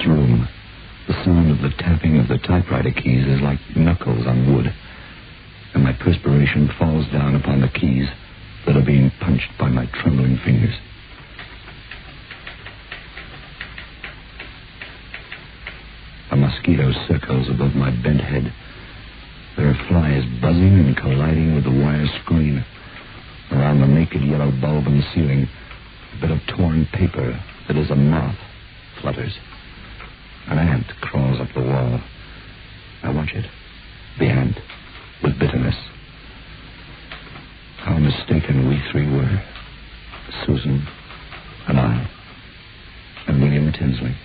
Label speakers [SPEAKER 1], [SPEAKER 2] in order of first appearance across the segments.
[SPEAKER 1] this room, the sound of the tapping of the typewriter keys is like knuckles on wood, and my perspiration falls down upon the keys that are being punched by my trembling fingers. A mosquito circles above my bent head. There are flies buzzing and colliding with the wire screen. Around the naked yellow bulb in the ceiling, a bit of torn paper that is a moth flutters. An ant crawls up the wall. I watch it, the ant, with bitterness. How mistaken we three were. Susan, and I, and William Tinsley.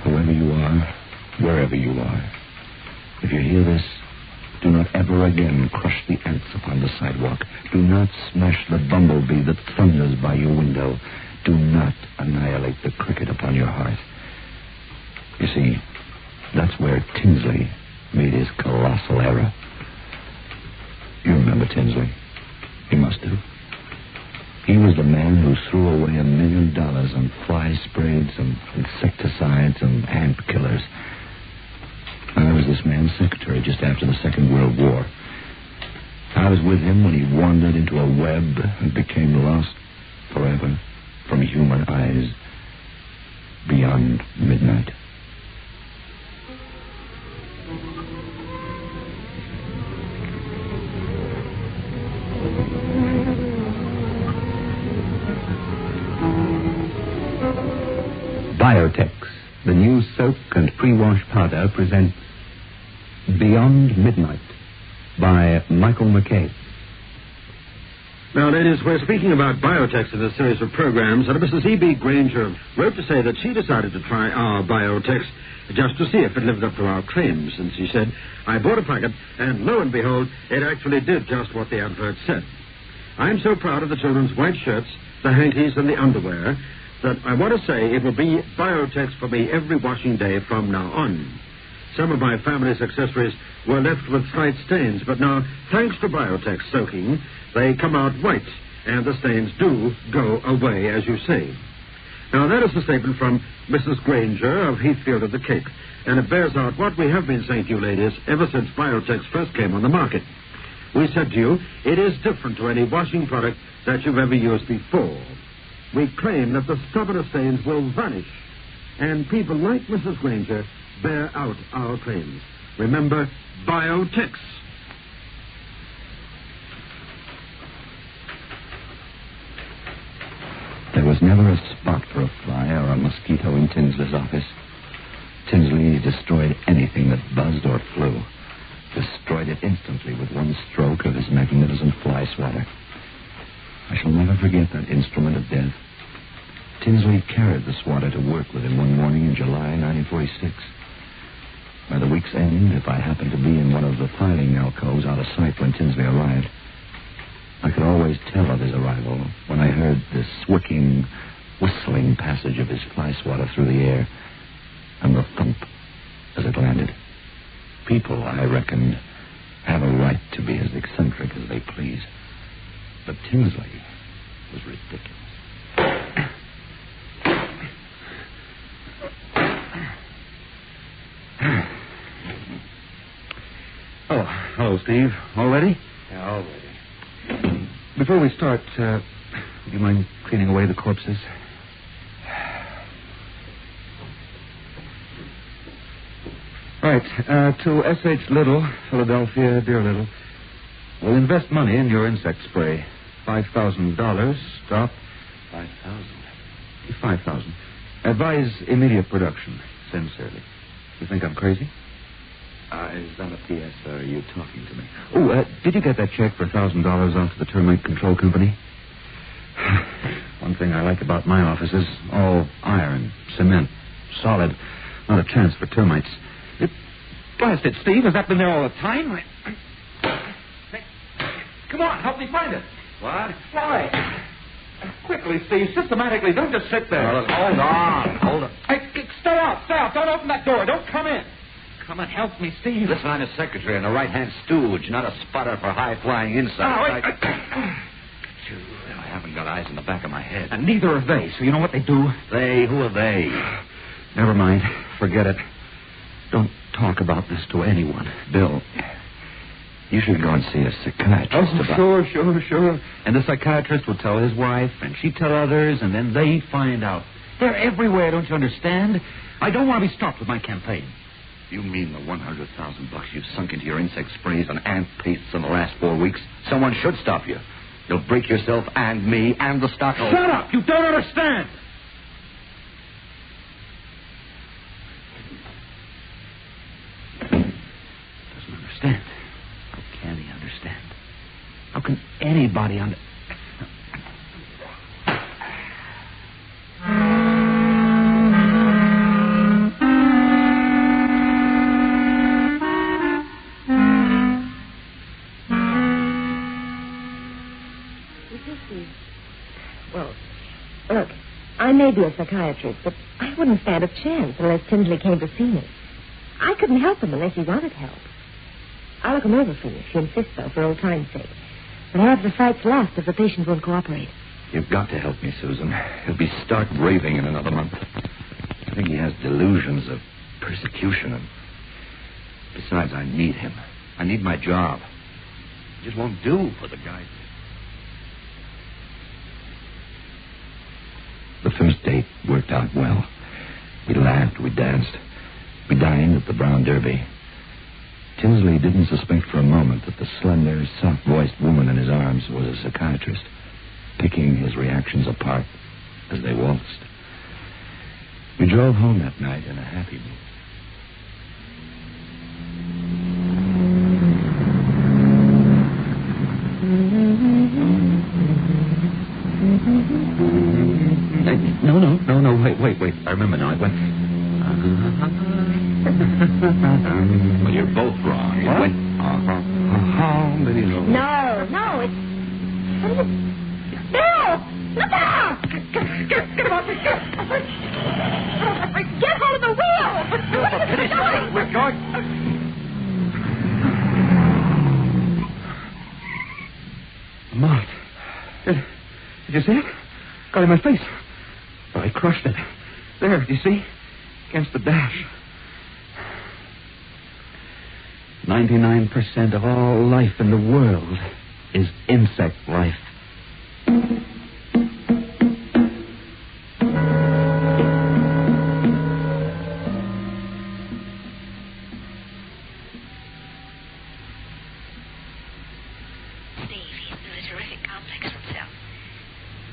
[SPEAKER 1] Whoever you are, wherever you are, if you hear this, do not ever again crush the ants upon the sidewalk. Do not smash the bumblebee that thunders by your window. Do not annihilate the cricket upon your hearth. You see, that's where Tinsley made his colossal error. You remember Tinsley. You must do. He was the man who threw away $1 million on fly sprays and insecticides and ant killers. I was this man's secretary just after the Second World War. I was with him when he wandered into a web and became lost forever from human eyes beyond midnight.
[SPEAKER 2] Biotex, the new soap and pre-wash powder, presents Beyond Midnight by Michael McCabe.
[SPEAKER 3] Now, ladies, we're speaking about Biotex in a series of programs, and Mrs. E.B. Granger wrote to say that she decided to try our Biotex just to see if it lived up to our claims. And she said, I bought a packet, and lo and behold, it actually did just what the advert said. I'm so proud of the children's white shirts, the hankies, and the underwear that I want to say it will be Biotex for me every washing day from now on. Some of my family's accessories were left with slight stains, but now, thanks to Biotex soaking, they come out white, and the stains do go away, as you say. Now, that is a statement from Mrs. Granger of Heathfield of the Cape, and it bears out what we have been saying to you, ladies, ever since Biotex first came on the market. We said to you, it is different to any washing product that you've ever used before. We claim that the stubborn stains will vanish, and people like Mrs. Granger bear out our claims. Remember, Biotex.
[SPEAKER 1] There was never a spot for a fly or a mosquito in Tinsley's office. Tinsley destroyed anything that buzzed or flew. Destroyed it instantly with one stroke of his magnificent fly swatter. I shall never forget that instrument of death. Tinsley carried the swatter to work with him one morning in July 1946. By the week's end, if I happened to be in one of the filing alcoves out of sight when Tinsley arrived, I could always tell of his arrival when I heard the swicking, whistling passage of his fly swatter through the air and the thump as it landed. People, I reckon, have a right to be as eccentric as they please. But Tinsley was ridiculous.
[SPEAKER 2] Oh, hello, Steve. All ready?
[SPEAKER 4] Yeah, all ready.
[SPEAKER 2] Before we start, would you mind cleaning away the corpses? Right, to S.H. Little, Philadelphia, dear Little. We'll invest money in your insect spray. $5,000. Stop.
[SPEAKER 4] 5,000.
[SPEAKER 2] 5,000. Advise immediate production. Sincerely. You think I'm crazy?
[SPEAKER 1] Is that a P.S. or are you talking to me?
[SPEAKER 2] Oh, did you get that check for $1,000 off to the Termite Control Company? One thing I like about my office is all iron, cement, solid. Not a chance for termites. Blast it, Steve. Has that been there all the time? Hey, come on, help me find it.
[SPEAKER 4] What?
[SPEAKER 2] Why? Quickly, Steve. Systematically. Don't just sit there.
[SPEAKER 4] Hold on.
[SPEAKER 2] Hey, stay out. Don't open that door. Don't come in. Come and help me, Steve.
[SPEAKER 4] Listen, I'm a secretary and a right-hand stooge, not a spotter for high-flying insects.
[SPEAKER 2] Oh, wait. haven't got eyes in the back of my head. And neither are they, so you know what they do?
[SPEAKER 1] They? Who are they?
[SPEAKER 2] Never mind. Forget it. Don't talk about this to anyone.
[SPEAKER 1] Bill, you should go and see a psychiatrist about...
[SPEAKER 2] Sure. And the psychiatrist will tell his wife, and she'd tell others, and then they find out. They're everywhere, don't you understand? I don't want to be stopped with my campaign.
[SPEAKER 1] You mean the $100,000 you've sunk into your insect sprays and ant pastes in the last 4 weeks? Someone should stop you. You'll break yourself and me and the stockholder.
[SPEAKER 2] Shut up! You don't understand! Doesn't understand. How can he understand? How can anybody understand?
[SPEAKER 5] Look, I may be a psychiatrist, but I wouldn't stand a chance unless Tinsley came to see me. I couldn't help him unless he wanted help. I'll look him over for you if you insist, though, for old time's sake. But half the fight's lost if the patient won't cooperate.
[SPEAKER 1] You've got to help me, Susan. He'll be stark raving in another month. I think he has delusions of persecution. And besides, I need him. I need my job. It just won't do for the guy. The first date worked out well. We laughed, we danced. We dined at the Brown Derby. Tinsley didn't suspect for a moment that the slender, soft-voiced woman in his arms was a psychiatrist, picking his reactions apart as they waltzed. We drove home that night in a happy mood.
[SPEAKER 2] No, wait. I remember now. It went...
[SPEAKER 1] Well, you're both wrong. It went...
[SPEAKER 5] No, it's... What is it? Bill! Look out! Get off the... Get hold of the wheel!
[SPEAKER 2] Bill, for pity's sake, we're going... Mart. Did you see it? Got in my face. But I crushed it. There, do you see? Against the dash. 99% of all life in the world is insect life.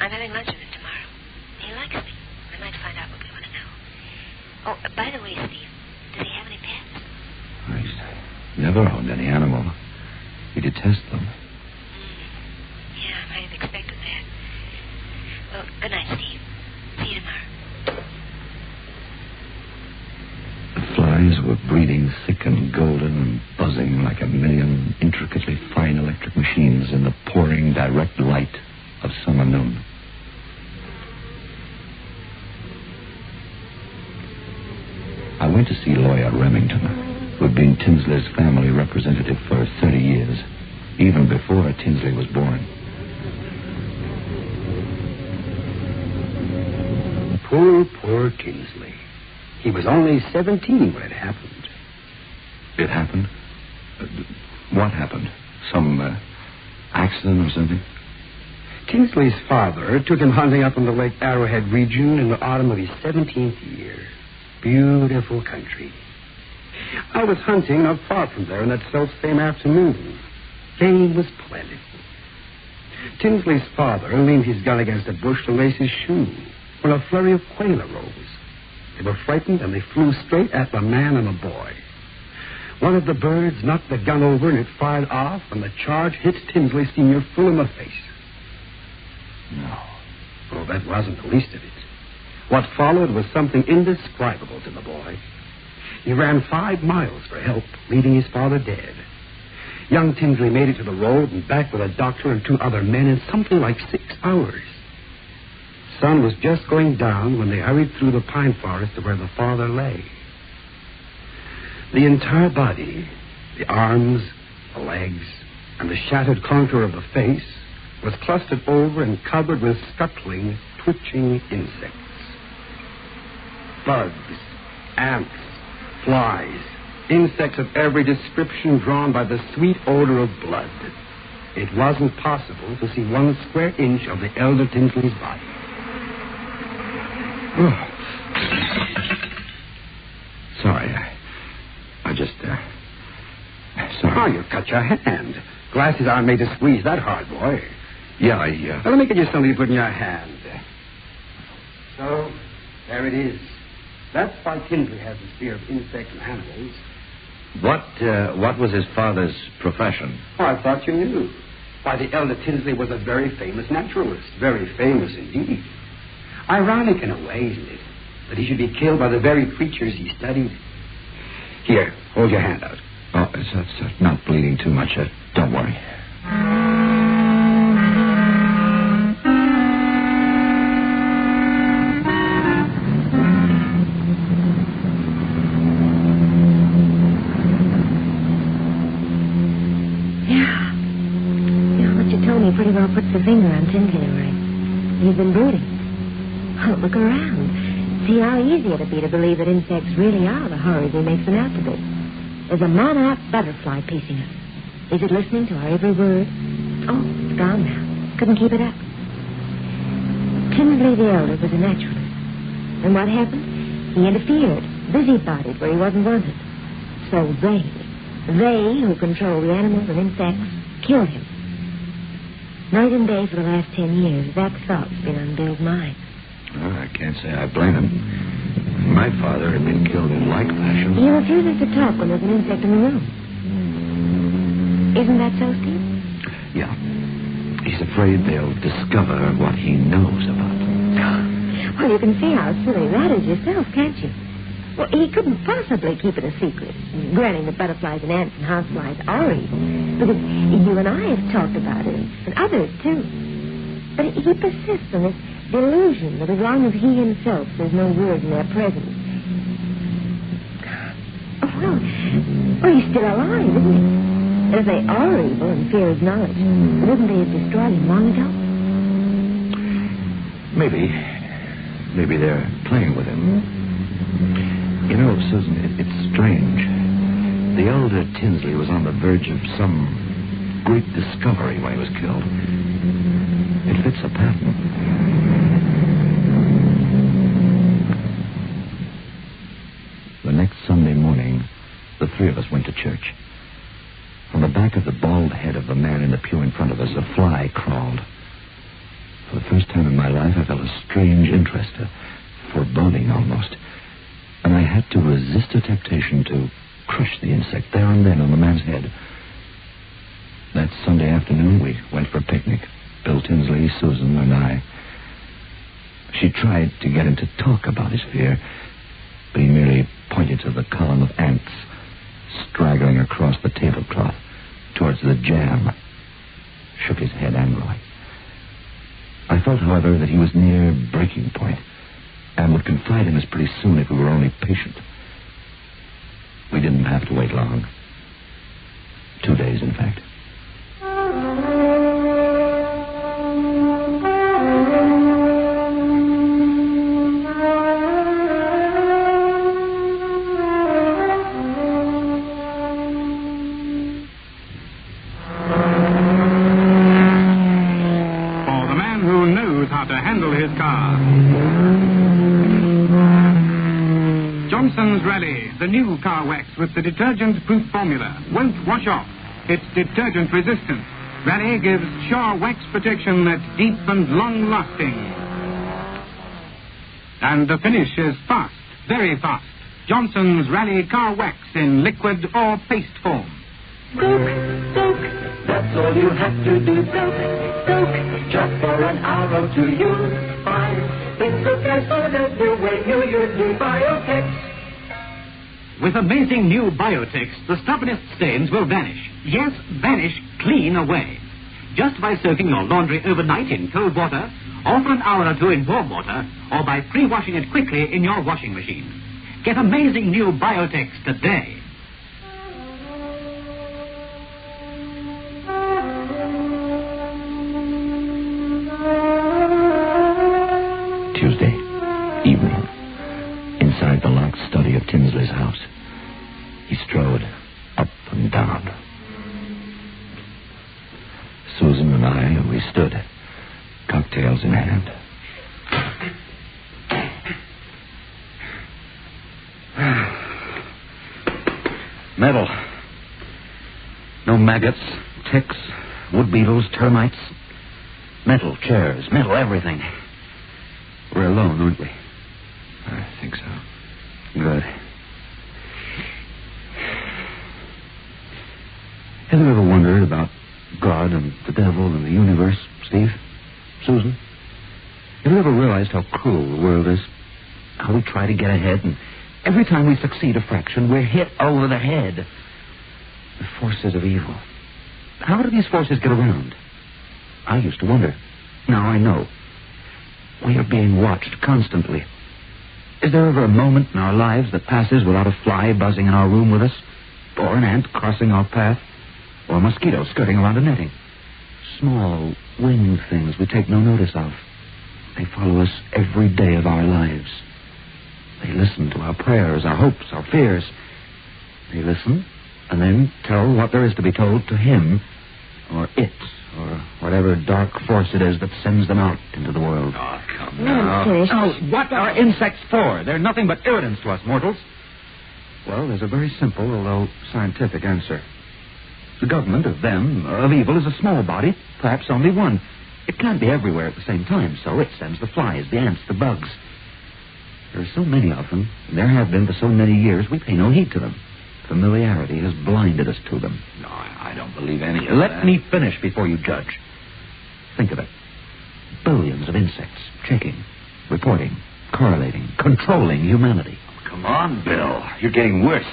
[SPEAKER 5] I'm having lunch with him tomorrow. He likes me. I might find out what we want to know. Oh, by the way, Steve, does he have any pets?
[SPEAKER 1] He's never owned any animal. He detests them.
[SPEAKER 5] Yeah, I might have expected that. Well, good night, Steve. See you tomorrow.
[SPEAKER 1] The flies were breeding thick and golden and buzzing like a million intricately fine electric machines in the pouring direct light of summer noon. I went to see lawyer Remington, who had been Tinsley's family representative for 30 years, even before Tinsley was born.
[SPEAKER 6] Poor Tinsley. He was only 17 when it happened.
[SPEAKER 1] It happened? What happened? Some accident or something?
[SPEAKER 6] Tinsley's father took him hunting up in the Lake Arrowhead region in the autumn of his 17th year. Beautiful country. I was hunting not far from there on that self-same afternoon. Game was plentiful. Tinsley's father leaned his gun against a bush to lace his shoe when a flurry of quail arose. They were frightened and they flew straight at the man and the boy. One of the birds knocked the gun over and it fired off, and the charge hit Tinsley Sr. full in the face.
[SPEAKER 1] No.
[SPEAKER 6] Oh, that wasn't the least of it. What followed was something indescribable to the boy. He ran 5 miles for help, leaving his father dead. Young Tinsley made it to the road and back with a doctor and 2 other men in something like 6 hours. Sun was just going down when they hurried through the pine forest to where the father lay. The entire body, the arms, the legs, and the shattered contour of the face was clustered over and covered with scuttling, twitching insects. Bugs, ants, flies, insects of every description drawn by the sweet odor of blood. It wasn't possible to see 1 square inch of the elder Tinsley's body.
[SPEAKER 1] Oh. Sorry. I just, sorry.
[SPEAKER 6] Oh, you cut your hand. Glasses aren't made to squeeze that hard, boy.
[SPEAKER 1] Yeah,
[SPEAKER 6] Now, let me get you something to put in your hand. So, there it is. That's why Tinsley has this fear of insects and animals.
[SPEAKER 1] What was his father's profession?
[SPEAKER 6] Oh, I thought you knew. Why, the elder Tinsley was a very famous naturalist. Very famous indeed. Ironic in a way, isn't it? That he should be killed by the very creatures he studied. Here, hold your hand out.
[SPEAKER 1] Oh, it's not bleeding too much. Don't worry.
[SPEAKER 5] Pretty well puts the finger on Tinsley, all right. He's been brooding. Oh, look around. See how easy it'd be to believe that insects really are the horrors he makes them out to be. There's a monarch butterfly pacing us. Is it listening to our every word? Oh, it's gone now. Couldn't keep it up. Tinsley the elder was a naturalist. And what happened? He interfered, busybodied where he wasn't wanted. So they who control the animals and insects, killed him. Night and day for the last 10 years, that thought's been on Bill's mind.
[SPEAKER 1] Well, I can't say I blame him. My father had been killed in like fashion.
[SPEAKER 5] He refuses to talk when there's an insect in the room. Isn't that so, Steve?
[SPEAKER 1] Yeah. He's afraid they'll discover what he knows about them.
[SPEAKER 5] Well, you can see how silly that is yourself, can't you? Well, he couldn't possibly keep it a secret, granting that butterflies and ants and houseflies are evil, because you and I have talked about it, and others, too. But he persists on this delusion that as long as he himself says no word in their presence... Well, he's still alive, isn't he? And if they are evil and fear his knowledge, wouldn't they have destroyed him long ago?
[SPEAKER 1] Maybe they're playing with him. You know, Susan, it's strange. The elder Tinsley was on the verge of some great discovery when he was killed. It fits a pattern. The next Sunday morning, the three of us went to church. On the back of the bald head of the man in the pew in front of us, a fly crawled. For the first time in my life, I felt a strange interest, a foreboding almost. And I had to resist a temptation to crush the insect there and then on the man's head. That Sunday afternoon, we went for a picnic. Bill Tinsley, Susan, and I. She tried to get him to talk about his fear, but he merely pointed to the column of ants straggling across the tablecloth towards the jam, shook his head angrily. I felt, however, that he was near breaking point, and would confide in us pretty soon if we were only patient. We didn't have to wait long. 2 days, in fact.
[SPEAKER 7] For the man who knows how to handle his car. Johnson's Raleigh, the new car wax with the detergent-proof formula, won't wash off. It's detergent resistant. Raleigh gives sure wax protection that's deep and long-lasting. And the finish is fast, very fast. Johnson's Raleigh car wax in liquid or paste form.
[SPEAKER 8] Soak, soak, that's all you have to do. Soak, soak, just for an hour or two. You'll find things look as good as the way you use new Biotex.
[SPEAKER 9] With amazing new Biotex, the stubbornest stains will vanish. Yes, vanish clean away. Just by soaking your laundry overnight in cold water, or for an hour or two in warm water, or by pre-washing it quickly in your washing machine. Get amazing new Biotex today.
[SPEAKER 1] Evening. Inside the locked study of Tinsley's house. He strode up and down. Susan and I, we stood, cocktails in hand.
[SPEAKER 2] Metal. No maggots, ticks, wood beetles, termites. Metal chairs, metal everything. We're alone, aren't we?
[SPEAKER 1] I think so.
[SPEAKER 2] Good. Have you ever wondered about God and the devil and the universe, Steve? Susan? Have you ever realized how cruel the world is? How we try to get ahead, and every time we succeed a fraction, we're hit over the head. The forces of evil. How do these forces get around? I used to wonder. Now I know. We are being watched constantly. Is there ever a moment in our lives that passes without a fly buzzing in our room with us? Or an ant crossing our path? Or a mosquito skirting around a netting? Small, winged things we take no notice of. They follow us every day of our lives. They listen to our prayers, our hopes, our fears. They listen and then tell what there is to be told to him or it or whatever dark force it is that sends them out into the world.
[SPEAKER 4] Oh, come
[SPEAKER 5] I'm finished.
[SPEAKER 2] Oh, what are insects for? They're nothing but irritants to us mortals. Well, there's a very simple, although scientific answer. The government of evil, is a small body, perhaps only one. It can't be everywhere at the same time, so it sends the flies, the ants, the bugs. There are so many of them, and there have been for so many years, we pay no heed to them. Familiarity has blinded us to them.
[SPEAKER 4] No, I don't believe any of that.
[SPEAKER 2] Let me finish before you judge. Think of it. Billions of insects checking, reporting, correlating, controlling humanity.
[SPEAKER 4] Oh, come on, Bill. You're getting worse.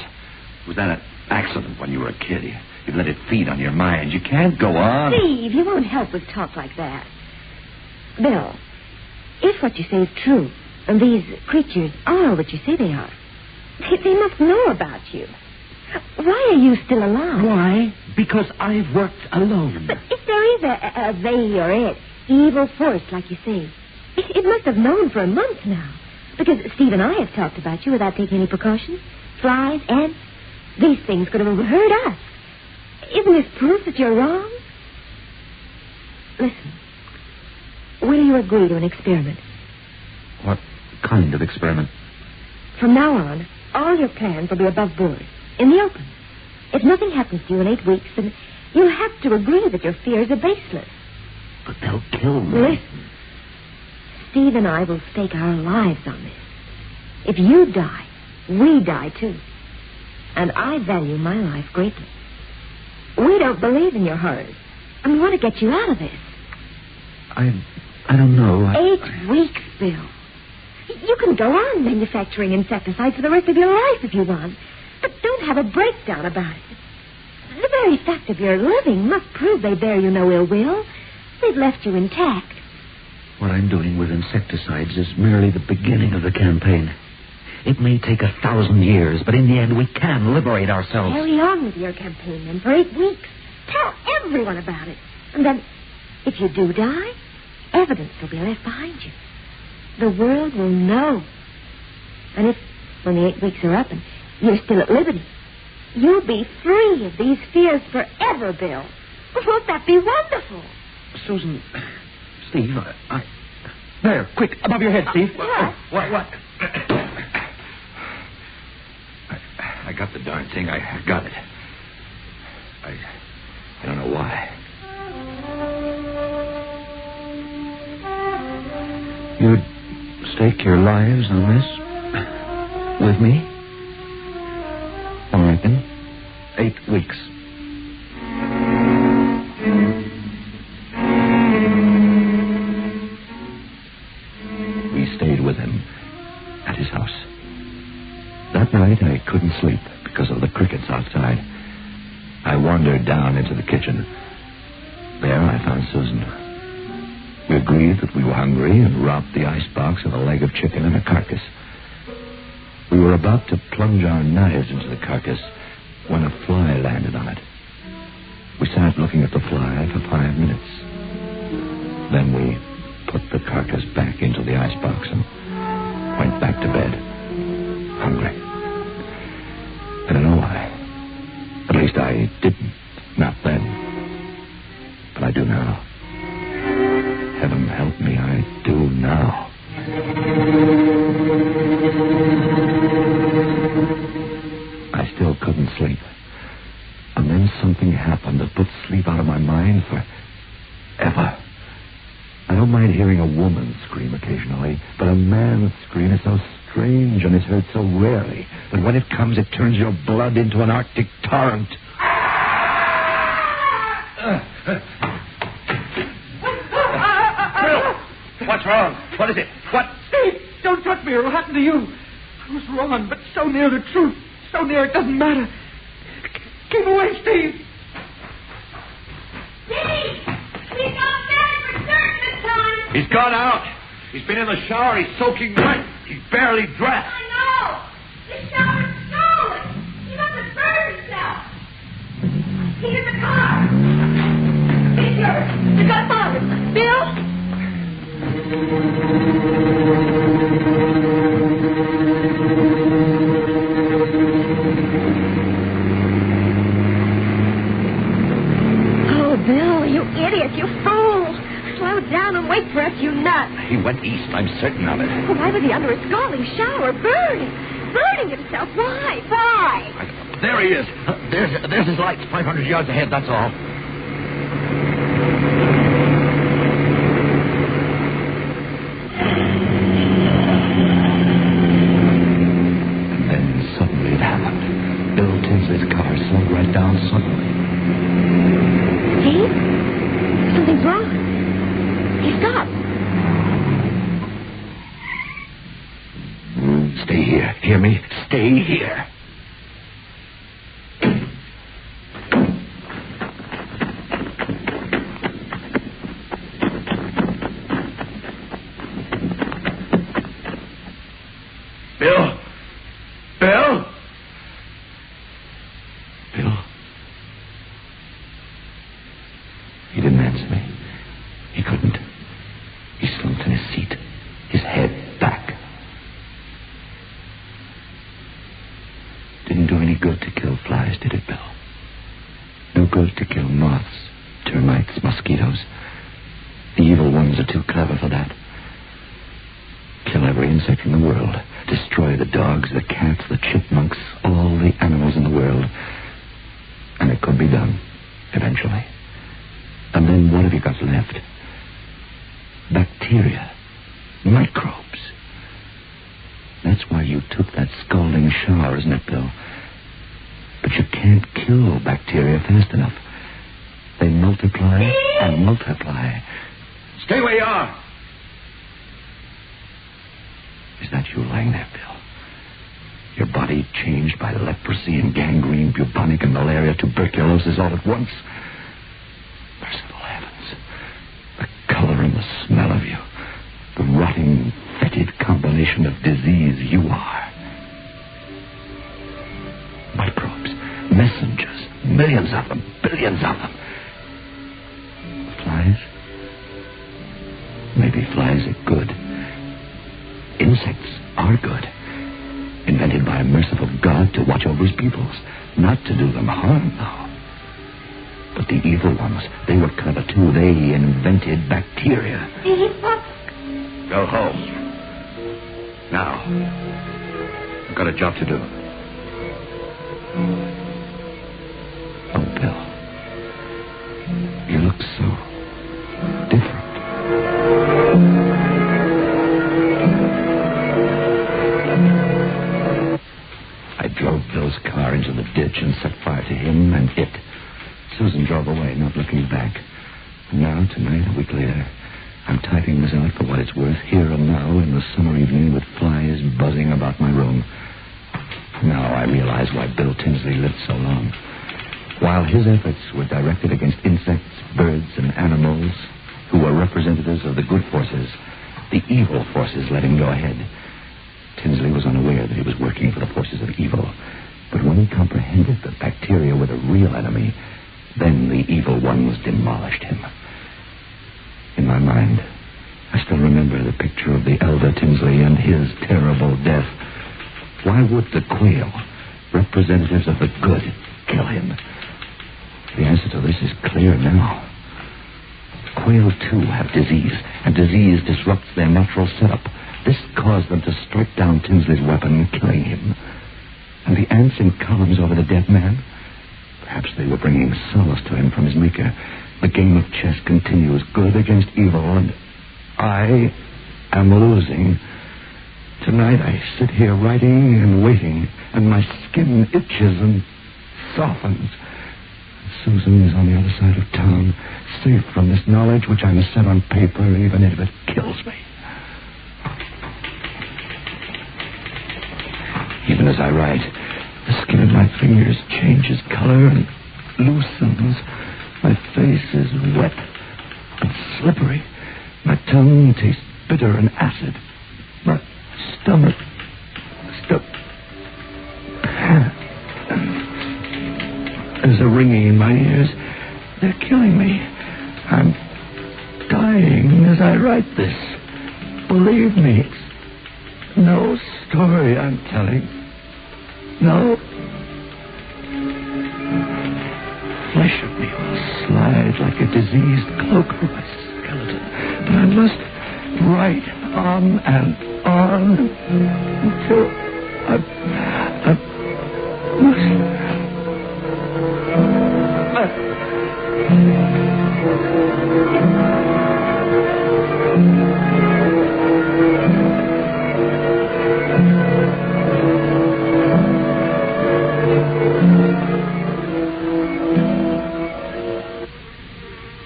[SPEAKER 4] Was that an accident when you were a kid? You let it feed on your mind. You can't go on.
[SPEAKER 5] Steve, you won't help with talk like that. Bill, if what you say is true, and these creatures are what you say they are, they must know about you. Why are you still alive?
[SPEAKER 2] Why? Because I've worked alone.
[SPEAKER 5] But if there is a they or it, evil force, like you say, it must have known for a month now. Because Steve and I have talked about you without taking any precautions. Flies, ants, these things could have overheard us. Isn't this proof that you're wrong? Listen, will you agree to an experiment?
[SPEAKER 2] What kind of experiment?
[SPEAKER 5] From now on, all your plans will be above board, in the open. If nothing happens to you in 8 weeks, then you'll have to agree that your fears are baseless.
[SPEAKER 2] But they'll kill me.
[SPEAKER 5] Listen, Steve and I will stake our lives on this. If you die, we die too. And I value my life greatly. We don't believe in your horrors, and we want to get you out of this.
[SPEAKER 2] I don't know.
[SPEAKER 5] 8 weeks, Bill. You can go on manufacturing insecticides for the rest of your life if you want, but don't have a breakdown about it. The very fact of your living must prove they bear you no ill will. They've left you intact.
[SPEAKER 2] What I'm doing with insecticides is merely the beginning of the campaign. It may take 1,000 years, but in the end we can liberate ourselves.
[SPEAKER 5] Carry on with your campaign then for 8 weeks. Tell everyone about it. And then, if you do die, evidence will be left behind you. The world will know. And if, when the 8 weeks are up and you're still at liberty, you'll be free of these fears forever, Bill. Won't that be wonderful?
[SPEAKER 2] Susan, Steve, I... There, quick, above your head, Steve.
[SPEAKER 5] What?
[SPEAKER 1] I got the darn thing. I got it. I don't know why.
[SPEAKER 2] You'd stake your lives on this? With me? All right, then. 8 weeks.
[SPEAKER 1] We stayed with him at his house. That night, I couldn't sleep because of the crickets outside. I wandered down into the kitchen. There, I found Susan. We agreed that we were hungry and robbed the icebox of a leg of chicken and a carcass. We were about to plunge our knives into the carcass when a fly landed on it. We sat looking at the fly for 5 minutes. Then we put the carcass back into the icebox and went back to bed, hungry. I don't know why. At least I didn't, not then. But I do now. Heaven help me, I do now. I still couldn't sleep. And then something happened that put sleep out of my mind forever. I don't mind hearing a woman scream occasionally, but a man's scream is so strange and is heard so rarely that when it comes, it turns your blood into an Arctic torrent.
[SPEAKER 4] Bill! What's wrong? What is it? What?
[SPEAKER 8] Steve, don't touch me or it'll happen to you. I was wrong, but so near the truth. So near it doesn't matter. Keep away, Steve.
[SPEAKER 10] Steve! He's not dead for certain this time.
[SPEAKER 4] He's gone out. He's been in the shower. He's soaking wet. He's barely dressed.
[SPEAKER 10] I know. The shower's stolen. He must have burned himself. He's in the car. He's yours. You got to follow him. Bill?
[SPEAKER 5] Oh, Bill, you idiot, you fool. Slow down and wait for us, you nut.
[SPEAKER 1] He went east, I'm certain of it.
[SPEAKER 5] Well, why was he under a scalding shower, burning himself? Why? Why?
[SPEAKER 1] There he is. There's his lights, 500 yards ahead, that's all. And then suddenly it happened. Bill Tinsley's car slowed right down suddenly.
[SPEAKER 5] Steve? Something's wrong. He stopped.
[SPEAKER 1] Stay here. Hear me? Stay here. Bill? Bill? Bill? He didn't answer me. He couldn't. He slumped in his seat, his head back. Didn't do any good to kill flies, did it, Bill? No good to kill moths, termites, mosquitoes. The evil ones are too clever for that. Kill every insect in the world. Destroy the dogs, the cats, the chipmunks, all the animals in the world. And it could be done, eventually. And then what have you got left? Bacteria. Microbes. That's why you took that scalding shower, isn't it, Bill? But you can't kill bacteria fast enough. They multiply and multiply.
[SPEAKER 4] Stay where you are.
[SPEAKER 1] Is that you lying there, Bill? Your body changed by leprosy and gangrene, bubonic and malaria, tuberculosis all at once? Merciful heavens. The color and the smell of you. The rotting, fetid combination of disease you are. Microbes, messengers, millions of them, billions of them. Flies? Maybe flies are good. Insects are good. Invented by a merciful God to watch over his peoples. Not to do them harm, though. But the evil ones, they were clever, too. They invented bacteria.
[SPEAKER 4] Go home. Now. I've got a job to do.
[SPEAKER 1] Oh, Bill. You look so different. I drove Bill's car into the ditch and set fire to him and it. Susan drove away, not looking back. And now, tonight, a week later, I'm typing this out for what it's worth, here and now, in the summer evening, with flies buzzing about my room. Now I realize why Bill Tinsley lived so long. While his efforts were directed against insects, birds, and animals who were representatives of the good forces, the evil forces let him go ahead. Tinsley was unaware that he was working for the forces of evil. But when he comprehended that bacteria were the real enemy, then the evil one was demolished him. In my mind, I still remember the picture of the elder Tinsley and his terrible death. Why would the Quail, representatives of the good, kill him? The answer to this is clear now. Quail, too, have disease, and disease disrupts their natural setup. This caused them to strike down Tinsley's weapon, killing him. And the ants in columns over the dead man? Perhaps they were bringing solace to him from his maker. The game of chess continues, good against evil, and I am losing. Tonight I sit here writing and waiting, and my skin itches and softens. Susan is on the other side of town, safe from this knowledge which I must set on paper, even if it kills me. Even as I write, the skin of my fingers changes color and loosens. My face is wet and slippery. My tongue tastes bitter and acid. My stomach... There's a ringing in my ears. They're killing me. I'm dying as I write this. Believe me, it's no story I'm telling. No. Flesh of me will slide like a diseased cloak from my skeleton. But I must write on and on until I must...